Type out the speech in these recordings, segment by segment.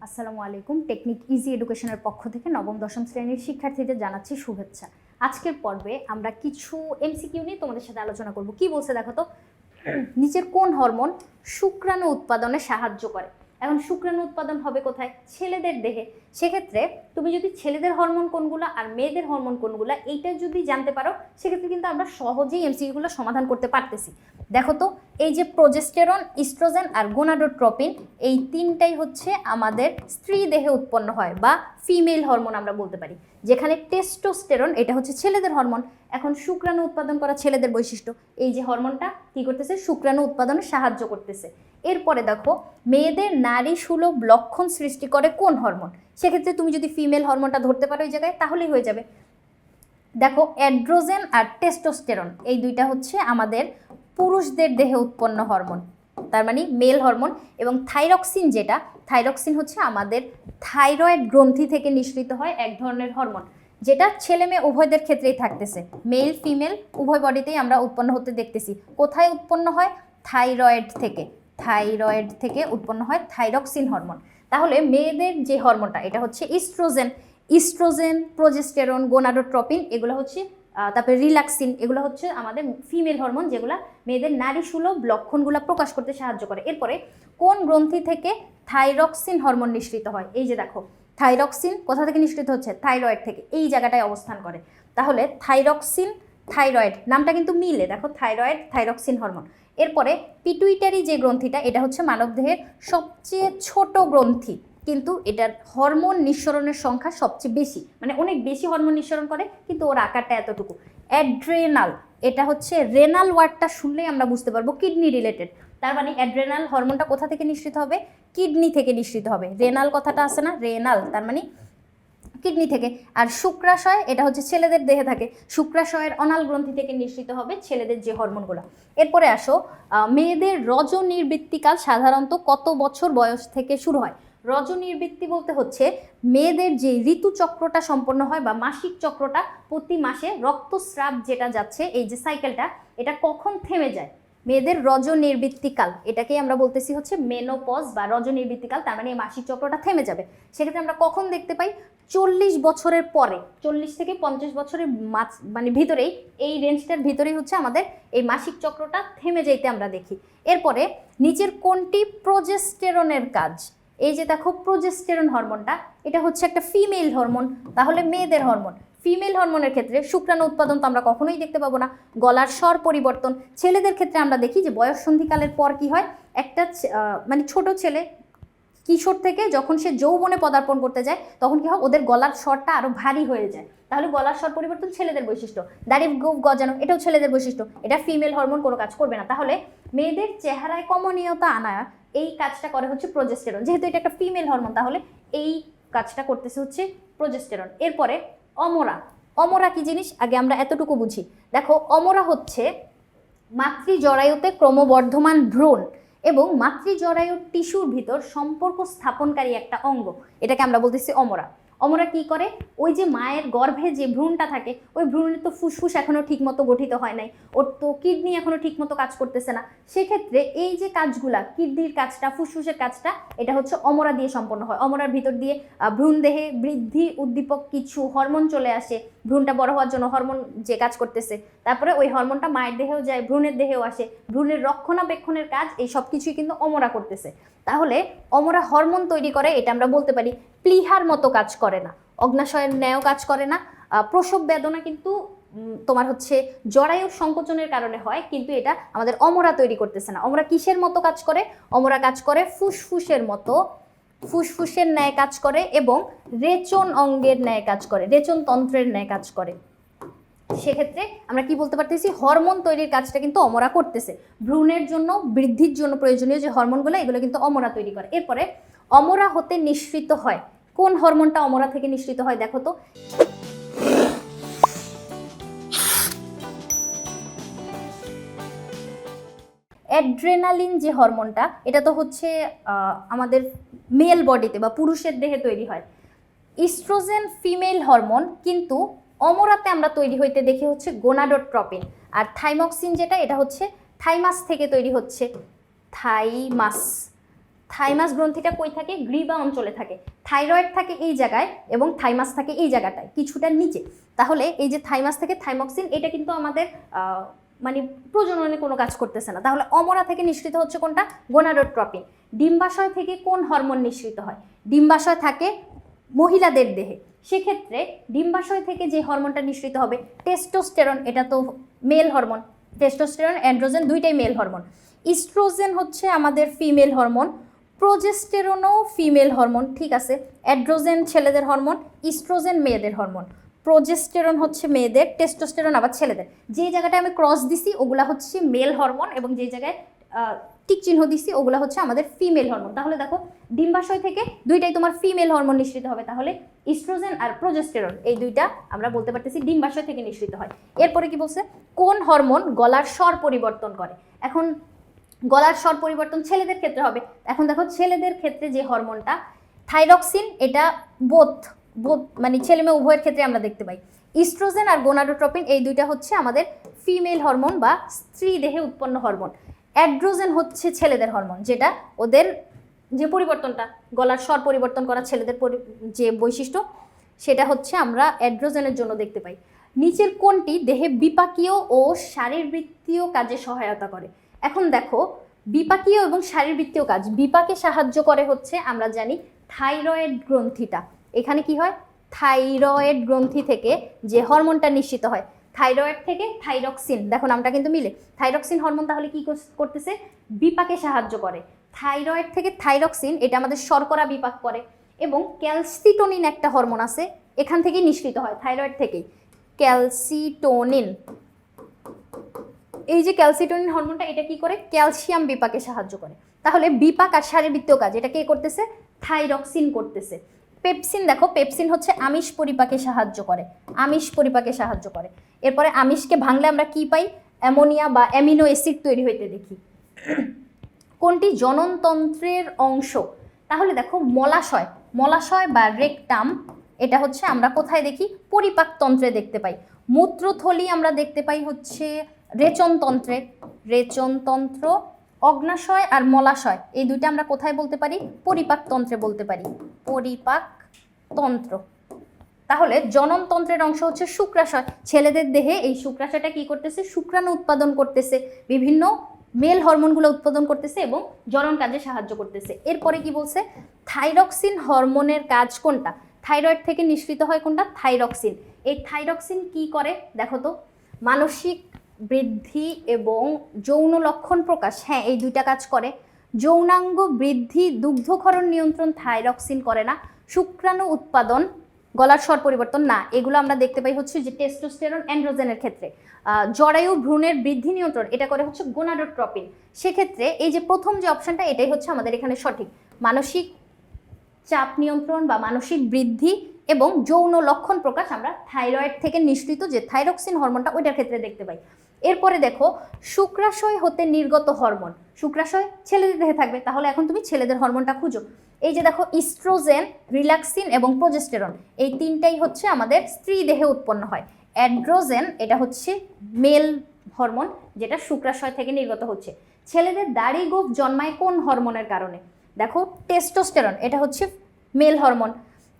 আসসালামু আলাইকুম। Technique easy এডুকেশনের পক্ষ থেকে নবম দশম শ্রেণীর শিক্ষার্থীদের জানাচ্ছি শুভেচ্ছা। আজকের পর্বে আমরা কিছু এমসিকিউ নিয়ে তোমাদের সাথে আলোচনা করব। কি বলছে দেখো তো, নিচের কোন হরমোন শুক্রাণু উৎপাদনে সাহায্য করে? এখন শুক্রাণু উৎপাদন হবে কোথায়? ছেলেদের দেহে। সেক্ষেত্রে তুমি যদি ছেলেদের হরমোন কোনগুলো আর মেয়েদের হরমোন কোনগুলো এইটা যদি জানতে পারো, সেক্ষেত্রে কিন্তু আমরা সহজেই এমসিকিউগুলো সমাধান করতে পারতেছি। দেখো তো, এই যে প্রোজেস্টেরন, ইস্ট্রোজেন আর গোনাডোট্রপিন, এই তিনটাই হচ্ছে আমাদের স্ত্রী দেহে উৎপন্ন হয় বা ফিমেল হরমোন আমরা বলতে পারি। যেখানে টেস্টোস্টেরন এটা হচ্ছে ছেলেদের হরমোন। এখন শুক্রাণু উৎপাদন করা ছেলেদের বৈশিষ্ট্য, এই যে হরমোনটা কি করতেছে? শুক্রাণু উৎপাদনে সাহায্য করতেছে। এরপরে দেখো, মেয়েদের নারী সুলভ লক্ষণ সৃষ্টি করে কোন হরমোন? সেক্ষেত্রে তুমি যদি ফিমেল হরমোনটা ধরতে পারো এই জায়গায়, তাহলেই হয়ে যাবে। দেখো, অ্যাড্রোজেন আর টেস্টোস্টেরন এই দুইটা হচ্ছে আমাদের পুরুষদের দেহে উৎপন্ন হরমোন, তার মানে মেল হরমোন। এবং থাইরক্সিন, যেটা থাইরক্সিন হচ্ছে আমাদের থাইরয়েড গ্রন্থি থেকে নিঃসৃত হয় এক ধরনের হরমোন, যেটা ছেলে মেয়ে উভয়দের ক্ষেত্রেই থাকতেছে। মেল ফিমেল উভয় বডিতেই আমরা উৎপন্ন হতে দেখতেছি। কোথায় উৎপন্ন হয়? থাইরয়েড থেকে। থাইরয়েড থেকে উৎপন্ন হয় থাইরক্সিন হরমোন। তাহলে মেয়েদের যে হরমোনটা এটা হচ্ছে ইস্ট্রোজেন। ইস্ট্রোজেন, প্রোজেস্টেরন, গোনাডোট্রপিন এগুলো হচ্ছে, তারপরে রিল্যাক্সিন এগুলো হচ্ছে আমাদের ফিমেল হরমোন, যেগুলো মেয়েদের নারী সুলভ লক্ষণগুলো প্রকাশ করতে সাহায্য করে। এরপরে কোন গ্রন্থি থেকে থাইরক্সিন হরমোন নিঃসৃত হয়? এই যে দেখো, থাইরক্সিন কোথা থেকে নিঃসৃত হচ্ছে? থাইরয়েড থেকে। এই জায়গাটায় অবস্থান করে। তাহলে থাইরক্সিন, থাইরয়েড নামটা কিন্তু মিলে, দেখো থাইরয়েড, থাইরক্সিন হরমোন। এরপরে পিটুইটারি যে গ্রন্থিটা, এটা হচ্ছে মানবদেহের সবচেয়ে ছোট গ্রন্থি, কিন্তু এটার হরমোন নিঃসরণের সংখ্যা সবচেয়ে বেশি, মানে অনেক বেশি হরমোন নিঃসরণ করে, কিন্তু ওর আকারটা এতটুকু। অ্যাড্রেনাল, এটা হচ্ছে রেনাল ওয়ার্ডটা শুনলেই আমরা বুঝতে পারবো কিডনি রিলেটেড। তার মানে অ্যাড্রেনাল হরমোনটা কোথা থেকে নিঃসৃত হবে? কিডনি থেকে নিঃসৃত হবে। রেনাল কথাটা আছে না, রেনাল, তার মানে কিডনি থেকে। আর শুক্রাশয়, এটা হচ্ছে ছেলেদের দেহে থাকে। শুক্রাশয়ের অনাল গ্রন্থি থেকে নিঃসৃত হবে ছেলেদের যে হরমোনগুলো। এরপরে আসো, মেয়েদের রজনির্বৃত্তিকাল সাধারণত কত বছর বয়স থেকে শুরু হয়? রজনির্বৃত্তি বলতে হচ্ছে মেয়েদের যে ঋতুচক্রটা সম্পন্ন হয় বা মাসিক চক্রটা, প্রতি মাসে রক্তস্রাব যেটা যাচ্ছে, এই যে সাইকেলটা, এটা কখন থেমে যায়? মেয়েদের রজনির্বৃত্তিকাল, এটাকেই আমরা বলতেছি হচ্ছে মেনোপজ বা রজনির্বৃত্তিকাল। তার মানে এই মাসিক চক্রটা থেমে যাবে। সেক্ষেত্রে আমরা কখন দেখতে পাই? 40 বছরের পরে, 40 থেকে 50 বছরের মানে ভিতরেই, এই রেঞ্জটার ভিতরেই হচ্ছে আমাদের এই মাসিক চক্রটা থেমে যাইতে আমরা দেখি। এরপরে নিচের কোনটি প্রোজেস্টেরনের কাজ? এই যে দেখো, প্রোজেস্টেরন হরমোনটা এটা হচ্ছে একটা ফিমেল হরমোন, তাহলে মেয়েদের হরমোন। ফিমেল হরমোনের ক্ষেত্রে শুক্রাণু উৎপাদন তো আমরা কখনোই দেখতে পাবো না। গলার স্বর পরিবর্তন ছেলেদের ক্ষেত্রে আমরা দেখি যে বয়স সন্ধিকালের পর কি হয়, একটা মানে ছোট ছেলে কিশোর থেকে যখন সে যৌবনে পদার্পণ করতে যায়, তখন কি হয়? ওদের গলার স্বরটা আরো ভারী হয়ে যায়। তাহলে গলার স্বর পরিবর্তন ছেলেদের বৈশিষ্ট্য। দাড়ি গোঁফ গজানো এটাও ছেলেদের বৈশিষ্ট্য। এটা ফিমেল হরমোন কোনো কাজ করবে না। তাহলে মেয়েদের চেহারায় কমনীয়তা আনা, এই কাজটা করে হচ্ছে প্রোজেস্টেরন। যেহেতু এটা একটা ফিমেল হরমোন, তাহলে এই কাজটা করতেছে হচ্ছে প্রোজেস্টেরন। এরপরে অমরা। অমরা কি জিনিস আগে আমরা এতটুকু বুঝি। দেখো, অমরা হচ্ছে মাতৃজরায়ুতে ক্রমবর্ধমান ভ্রূণ এবং মাতৃজরায়ুর টিস্যুর ভিতর সম্পর্ক স্থাপনকারী একটা অঙ্গ, এটাকে আমরা বলতেছি অমরা। অমরা কি করে? ওই যে মায়ের গর্ভে যে ভ্রূণটা থাকে, ওই ভ্রূণের তো ফুসফুস এখনো ঠিকমতো গঠিত হয় নাই, ওর তো কিডনি এখনো ঠিকমতো কাজ করতেছে না। সেক্ষেত্রে এই যে কাজগুলা, কিডনির কাজটা, ফুসফুসের কাজটা, এটা হচ্ছে অমরা দিয়ে সম্পন্ন হয়। অমরার ভিতর দিয়ে ভ্রূণ দেহে বৃদ্ধি উদ্দীপক কিছু হরমোন চলে আসে, ভ্রূণটা বড় হওয়ার জন্য হরমোন যে কাজ করতেছে। তারপরে ওই হরমোনটা মায়ের দেহেও যায়, ভ্রূণের দেহেও আসে, ভ্রূণের রক্ষণাবেক্ষণের কাজ, এই সব কিছুই কিন্তু অমরা করতেছে। তাহলে অমরা হরমোন তৈরি করে, এটা আমরা বলতে পারি প্লীহার মতো কাজ করে না, অগ্নাশয়ের ন্যায় কাজ করে না। প্রসব বেদনা কিন্তু তোমার হচ্ছে জরায়ুর সংকোচনের কারণে হয়, কিন্তু এটা আমাদের অমরা তৈরি করতেছে না। অমরা কিসের মতো কাজ করে? অমরা কাজ করে ফুসফুসের মতো, ফুসফুসের ন্যায় কাজ করে এবং রেচন অঙ্গের ন্যায় কাজ করে, রেচন তন্ত্রের ন্যায় কাজ করে। সেক্ষেত্রে আমরা কি বলতে পারতেছি? হরমোন তৈরির কাজটা কিন্তু অমরা করতেছে। ভ্রূণের জন্য, বৃদ্ধির জন্য প্রয়োজনীয় যে হরমোনগুলো, এগুলো কিন্তু অমরা তৈরি করে। এরপরে অমরা হতে নিঃসৃত হয় কোন হরমোনটা? অমরা থেকে নিঃসৃত হয় দেখো তো, অ্যাড্রেনালিন যে হরমোনটা, এটা তো হচ্ছে আমাদের মেল বডিতে বা পুরুষের দেহে তৈরি হয়। ইস্ট্রোজেন ফিমেল হরমোন, কিন্তু অমরাতে আমরা তৈরি হইতে দেখি হচ্ছে গোনাডোট্রপিন। আর থাইমক্সিন যেটা, এটা হচ্ছে থাইমাস থেকে তৈরি হচ্ছে। থাইমাস, থাইমাস গ্রন্থিটা কই থাকে? গ্রীবা অঞ্চলে থাকে। থাইরয়েড থাকে এই জায়গায় এবং থাইমাস থাকে এই জায়গাটায় কিছুটা নিচে। তাহলে এই যে থাইমাস থেকে থাইমক্সিন, এটা কিন্তু আমাদের মানে প্রজননে কোনো কাজ করতেছে না। তাহলে অমরা থেকে নিঃসৃত হচ্ছে কোনটা? গোনাডোট্রপিন। ডিম্বাশয় থেকে কোন হরমোন নিঃসৃত হয়? ডিম্বাশয় থাকে মহিলাদের দেহে, সেক্ষেত্রে ডিম্বাশয় থেকে যে হরমোনটা নিঃসৃত হবে টেস্টোস্টেরন, এটা তো মেল হরমোন। টেস্টোস্টেরন অ্যান্ড্রোজেন দুইটাই মেল হরমোন। ইস্ট্রোজেন হচ্ছে আমাদের ফিমেল হরমোন, প্রোজেস্টেরনও ফিমেল হরমোন, ঠিক আছে। অ্যাড্রোজেন ছেলেদের হরমোন, ইস্ট্রোজেন মেয়েদের হরমোন। প্রোজেস্টেরন হচ্ছে মেয়েদের, টেস্টোস্টেরন আবার ছেলেদের। যে জায়গাটায় আমি ক্রস দিছি ওগুলা হচ্ছে মেল হরমোন এবং যে জায়গায় টিক চিহ্ন দিছি ওগুলা হচ্ছে আমাদের ফিমেল হরমোন। তাহলে দেখো ডিম্বাশয় থেকে দুইটাই তোমার ফিমেল হরমোন নিঃসৃত হবে, তাহলে ইস্ট্রোজেন আর প্রোজেস্টেরন এই দুইটা আমরা বলতে পারতেছি ডিম্বাশয় থেকে নিঃসৃত হয়। এরপরে কি বলছে? কোন হরমোন গলার স্বর পরিবর্তন করে? এখন গলার স্বর পরিবর্তন ছেলেদের ক্ষেত্রে হবে। এখন দেখো ছেলেদের ক্ষেত্রে যে হরমোনটা থাইরক্সিন, এটা বোথ মানে ছেলে মেয়ে উভয়ের ক্ষেত্রে আমরা দেখতে পাই। ইস্ট্রোজেন আর গোনাডোট্রপিন এই দুইটা হচ্ছে আমাদের ফিমেল হরমোন বা স্ত্রী দেহে উৎপন্ন হরমোন। অ্যাড্রোজেন হচ্ছে ছেলেদের হরমোন, যেটা ওদের যে পরিবর্তনটা গলার স্বর পরিবর্তন করা ছেলেদের যে বৈশিষ্ট্য সেটা হচ্ছে আমরা অ্যাড্রোজেনের জন্য দেখতে পাই। নিচের কোনটি দেহে বিপাকীয় ও শারীরবৃত্তীয় কাজে সহায়তা করে? এখন দেখো বিপাকীয় এবং শারীরবৃত্তীয় কাজ, বিপাকে সাহায্য করে হচ্ছে আমরা জানি থাইরয়েড গ্রন্থিটা। এখানে কি হয়? থাইরয়েড গ্রন্থি থেকে যে হরমোনটা নিঃসৃত হয়, থাইরয়েড থেকে থাইরক্সিন, দেখো নামটা কিন্তু মিলে। থাইরক্সিন হরমোন তাহলে কি করতেছে? বিপাকে সাহায্য করে। থাইরয়েড থেকে থাইরক্সিন এটা আমাদের শর্করা বিপাক করে। এবং ক্যালসিটোনিন একটা হরমোন আছে, এখান থেকেই নিঃসৃত হয়, থাইরয়েড থেকেই। ক্যালসিটোনিন, এই যে ক্যালসিটোনিন হরমোনটা এটা কি করে? ক্যালসিয়াম বিপাকে সাহায্য করে। তাহলে বিপাক আর শারীরবৃত্তীয় কাজ এটা কে করতেছে? থাইরক্সিন করতেছে। পেপসিন, দেখো পেপসিন হচ্ছে আমিষ পরিপাকে সাহায্য করে, আমিষ পরিপাকে সাহায্য করে। এরপরে আমিষকে ভাঙলে আমরা কি পাই? অ্যামোনিয়া বা অ্যামিনো অ্যাসিড তৈরি হইতে দেখি। কোনটি জননতন্ত্রের অংশ? তাহলে দেখো মলাশয়, মলাশয় বা রেকটাম এটা হচ্ছে আমরা কোথায় দেখি? পরিপাকতন্ত্রে দেখতে পাই। মূত্রথলি আমরা দেখতে পাই হচ্ছে রেচনতন্ত্রে, রেচনতন্ত্র। অগ্নাশয় আর মলাশয় এই দুইটা আমরা কোথায় বলতে পারি? পরিপাকতন্ত্রে বলতে পারি, পরিপাকতন্ত্র। তাহলে জননতন্ত্রের অংশ হচ্ছে শুক্রাশয়। ছেলেদের দেহে এই শুক্রাশয়টা কি করতেছে? শুক্রাণু উৎপাদন করতেছে, বিভিন্ন মেল হরমোনগুলো উৎপাদন করতেছে এবং জনন কাজে সাহায্য করতেছে। এরপরে কি বলছে? থাইরক্সিন হরমোনের কাজ কোনটা? থাইরয়েড থেকে নিঃসৃত হয় কোনটা? থাইরক্সিন। এই থাইরক্সিন কি করে দেখো তো? মানসিক বৃদ্ধি এবং যৌন লক্ষণ প্রকাশ, হ্যাঁ এই দুইটা কাজ করে। যৌনাঙ্গ বৃদ্ধি, দুগ্ধক্ষরণ নিয়ন্ত্রণ থাইরক্সিন করে না। শুক্রাণু উৎপাদন, গলার স্বর পরিবর্তন না, এগুলো আমরা দেখতে পাই হচ্ছে যে টেস্টোস্টেরন অ্যান্ড্রোজেনের ক্ষেত্রে। জরায়ু ভ্রূণের বৃদ্ধি নিয়ন্ত্রণ এটা করে হচ্ছে গোনাডোট্রপিন। সেক্ষেত্রে এই যে প্রথম যে অপশনটা এটাই হচ্ছে আমাদের এখানে সঠিক। মানসিক চাপ নিয়ন্ত্রণ বা মানসিক বৃদ্ধি এবং যৌন লক্ষণ প্রকাশ আমরা থাইরয়েড থেকে নিঃসৃত যে থাইরক্সিন হরমোনটা ওইটার ক্ষেত্রে দেখতে পাই। এরপরে দেখো শুক্রাশয় হতে নির্গত হরমোন, শুক্রাশয় ছেলেদের দেহে থাকবে, তাহলে এখন তুমি ছেলেদের হরমোনটা খুঁজো। এই যে দেখো ইস্ট্রোজেন, রিল্যাক্সিন এবং প্রোজেস্টেরন এই তিনটাই হচ্ছে আমাদের স্ত্রী দেহে উৎপন্ন হয়। অ্যাড্রোজেন এটা হচ্ছে মেল হরমোন যেটা শুক্রাশয় থেকে নির্গত হচ্ছে। ছেলেদের দাড়ি গোঁফ জন্মায় কোন হরমোনের কারণে? দেখো টেস্টোস্টেরন এটা হচ্ছে মেল হরমোন।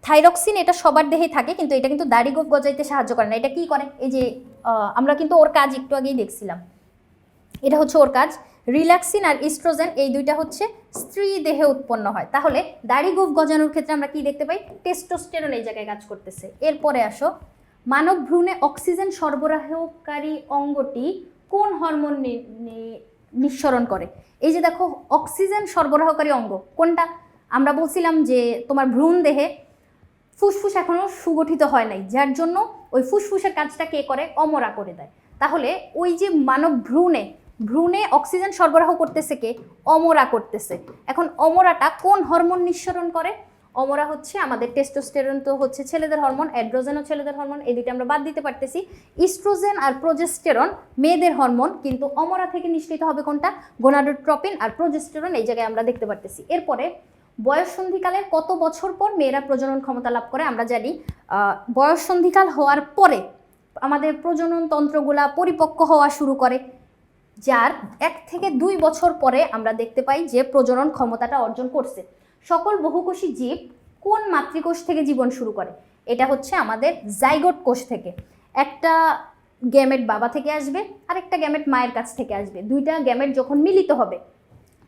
থাইরক্সিন এটা সবার দেহেই থাকে কিন্তু এটা কিন্তু দাড়ি গোঁফ গজাইতে সাহায্য করে না। এটা কি করে? এই যে আমরা কিন্তু ওর কাজ একটু আগেই দেখছিলাম, এটা হচ্ছে ওর কাজ। রিল্যাক্সিন আর ইস্ট্রোজেন এই দুইটা হচ্ছে স্ত্রী দেহে উৎপন্ন হয়। তাহলে দাড়ি গোঁফ গজানোর ক্ষেত্রে আমরা কি দেখতে পাই? টেস্টোস্টেরন এই জায়গায় কাজ করতেছে। এরপরে আসো, মানব ভ্রূণে অক্সিজেন সরবরাহকারী অঙ্গটি কোন হরমোন নিঃসরণ করে? এই যে দেখো অক্সিজেন সরবরাহকারী অঙ্গ কোনটা? আমরা বলছিলাম যে তোমার ভ্রূণ দেহে ফুসফুস এখনো সুগঠিত হয় নাই, যার জন্য ওই ফুসফুসের কাজটা কে করে? অমরা করে দেয়। তাহলে ওই যে মানব ভ্রূণে অক্সিজেন সরবরাহ করতেছে কে? অমরা করতেছে। এখন অমরাটা কোন হরমোন নিঃসরণ করে? অমরা হচ্ছে আমাদের টেস্টোস্টেরন তো হচ্ছে ছেলেদের হরমোন, অ্যাড্রোজেনও ছেলেদের হরমোন, এই দুইটা আমরা বাদ দিতে পারতেছি। ইস্ট্রোজেন আর প্রোজেস্টেরন মেয়েদের হরমোন, কিন্তু অমরা থেকে নিঃসৃত হবে কোনটা? গোনাডোট্রপিন আর প্রোজেস্টেরন এই জায়গায় আমরা দেখতে পারতেছি। এরপরে বয়ঃসন্ধিকালের কত বছর পর মেয়েরা প্রজনন ক্ষমতা লাভ করে? আমরা জানি বয়ঃসন্ধিকাল হওয়ার পরে আমাদের প্রজনন তন্ত্রগুলা পরিপক্ক হওয়া শুরু করে। যার 1 থেকে 2 বছর পরে আমরা দেখতে পাই যে প্রজনন ক্ষমতাটা অর্জন করছে। সকল বহুকোষী জীব কোন মাতৃকোষ থেকে জীবন শুরু করে? এটা হচ্ছে আমাদের জাইগোট কোষ থেকে। একটা গ্যামেট বাবা থেকে আসবে আর একটা গ্যামেট মায়ের কাছ থেকে আসবে। দুইটা গ্যামেট যখন মিলিত হবে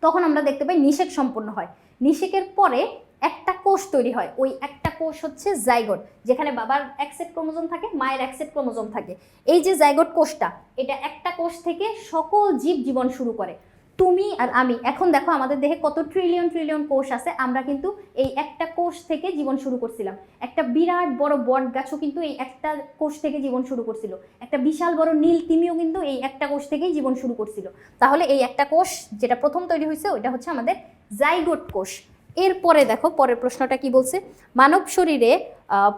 তখন আমরা দেখতে পাই নিষেক সম্পন্ন হয়। নিষেকের পরে একটা কোষ তৈরি হয়, ওই একটা কোষ হচ্ছে জাইগোট, যেখানে বাবার এক সেট ক্রোমোজোম থাকে, মায়ের এক সেট ক্রোমোজোম থাকে। এই যে জাইগোট কোষটা, এটা একটা কোষ থেকে সকল জীব জীবন শুরু করে। তুমি আর আমি এখন দেখো আমাদের দেহে কত ট্রিলিয়ন ট্রিলিয়ন কোষ আছে, আমরা কিন্তু এই একটা কোষ থেকে জীবন শুরু করছিলাম। একটা বিরাট বড় বট গাছও কিন্তু এই একটা কোষ থেকে জীবন শুরু করছিল। একটা বিশাল বড় নীল তিমিও কিন্তু এই একটা কোষ থেকেই জীবন শুরু করছিল। তাহলে এই একটা কোষ যেটা প্রথম তৈরি হয়েছে ওইটা হচ্ছে আমাদের জাইগোট কোষ। এরপরে দেখো পরের প্রশ্নটা কি বলছে, মানব শরীরে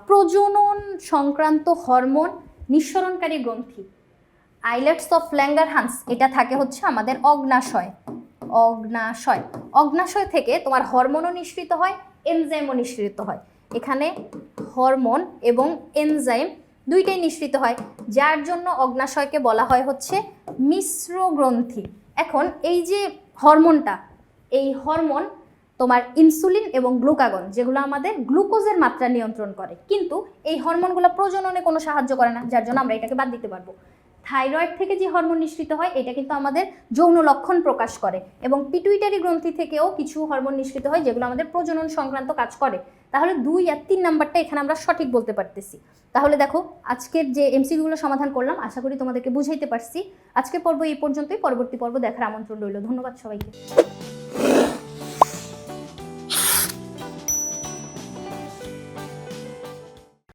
প্রজনন সংক্রান্ত হরমোন নিঃসরণকারী গ্রন্থি আইলেটস অফ ল্যাঙ্গারহান্স এটা থাকে হচ্ছে আমাদের অগ্নাশয়। অগ্নাশয় অগ্নাশয় থেকে তোমার হরমোনও নিঃসৃত হয়, এনজাইমও নিঃসৃত হয়। এখানে হরমোন এবং এনজাইম দুইটাই নিঃসৃত হয়, যার জন্য অগ্নাশয়কে বলা হয় হচ্ছে মিশ্র গ্রন্থি। এখন এই যে হরমোনটা, এই হরমোন তোমার ইনসুলিন এবং গ্লুকাগন যেগুলো আমাদের গ্লুকোজের মাত্রা নিয়ন্ত্রণ করে, কিন্তু এই হরমোনগুলো প্রজননে কোনো সাহায্য করে না, যার জন্য আমরা এটাকে বাদ দিতে পারবো। থাইরয়েড থেকে যে হরমোন নিঃসৃত হয় এটা কিন্তু আমাদের যৌন লক্ষণ প্রকাশ করে, এবং পিটুইটারি গ্রন্থি থেকেও কিছু হরমোন নিঃসৃত হয় যেগুলো আমাদের প্রজনন সংক্রান্ত কাজ করে। তাহলে 2 আর 3 নাম্বারটা এখানে আমরা সঠিক বলতে পারতেছি। তাহলে দেখো আজকের যে এমসিকিউগুলো সমাধান করলাম আশা করি তোমাদেরকে বুঝাইতে পারছি। আজকের পর্ব এই পর্যন্তই, পরবর্তী পর্ব দেখার আমন্ত্রণ রইল। ধন্যবাদ সবাইকে।